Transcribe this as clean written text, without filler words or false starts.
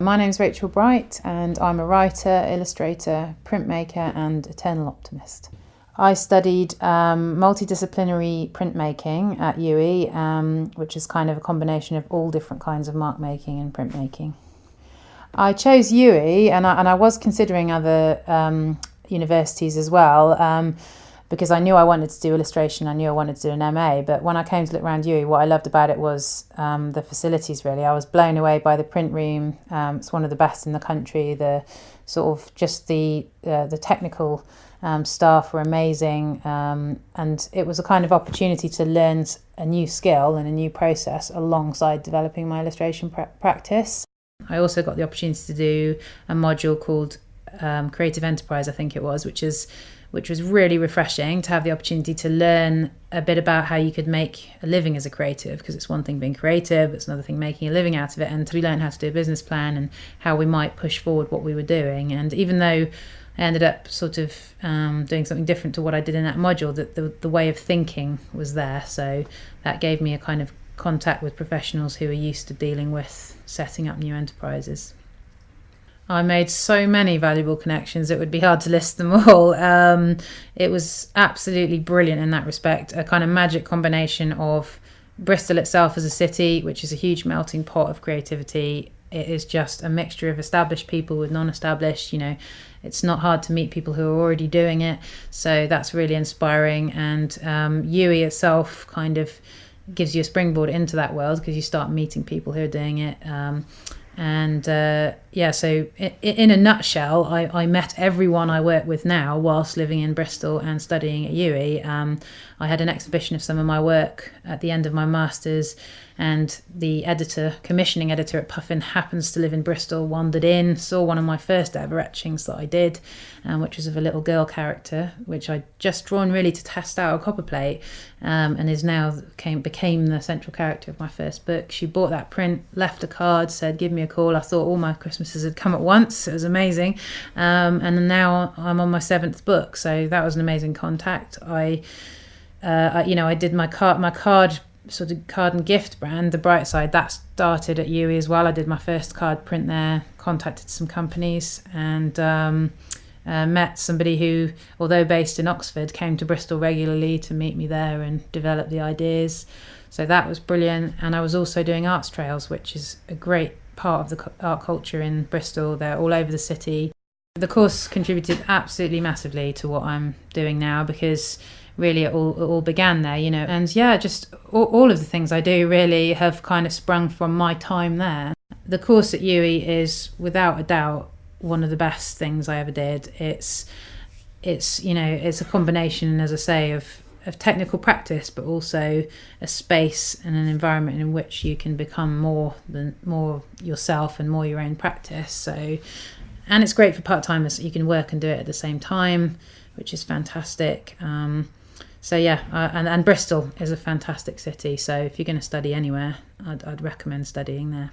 My name's Rachel Bright and I'm a writer, illustrator, printmaker and eternal optimist. I studied multidisciplinary printmaking at UWE, which is kind of a combination of all different kinds of mark making and printmaking. I chose UWE and I was considering other universities as well, because I knew I wanted to do illustration, I knew I wanted to do an MA, but when I came to look around UWE, what I loved about it was the facilities really. I was blown away by the print room. It's one of the best in the country. The sort of just the technical staff were amazing, and it was a kind of opportunity to learn a new skill and a new process alongside developing my illustration practice. I also got the opportunity to do a module called Creative Enterprise, I think it was, which was really refreshing to have the opportunity to learn a bit about how you could make a living as a creative, because it's one thing being creative, it's another thing making a living out of it, and we learned how to do a business plan and how we might push forward what we were doing. And even though I ended up sort of doing something different to what I did in that module, the way of thinking was there, so that gave me a kind of contact with professionals who are used to dealing with setting up new enterprises. I made so many valuable connections, it would be hard to list them all. It was absolutely brilliant in that respect, a kind of magic combination of Bristol itself as a city, which is a huge melting pot of creativity. It is just a mixture of established people with non-established, it's not hard to meet people who are already doing it, so that's really inspiring. And UWE itself kind of gives you a springboard into that world because you start meeting people who are doing it. So in a nutshell, I met everyone I work with now whilst living in Bristol and studying at UWE. I had an exhibition of some of my work at the end of my master's, and the commissioning editor at Puffin happens to live in Bristol, wandered in, saw one of my first ever etchings that I did, which was of a little girl character, which I'd just drawn really to test out a copper plate, and is now became the central character of my first book. She bought that print, left a card, said, "Give me a call." I thought all my Christmases had come at once. It was amazing. And now I'm on my 7th book, so that was an amazing contact. I did my card and gift brand, the Brightside, that started at UWE as well. I did my first card print there, contacted some companies, and met somebody who, although based in Oxford, came to Bristol regularly to meet me there and develop the ideas. So that was brilliant. And I was also doing arts trails, which is a great part of the art culture in Bristol. They're all over the city. The course contributed absolutely massively to what I'm doing now, because really it all began there, and just all of the things I do really have kind of sprung from my time there. The course at UWE is without a doubt one of the best things I ever did. It's a combination, as I say, of technical practice, but also a space and an environment in which you can become more yourself and more your own practice. So, and it's great for part-timers. You can work and do it at the same time, which is fantastic. And Bristol is a fantastic city. So if you're going to study anywhere, I'd recommend studying there.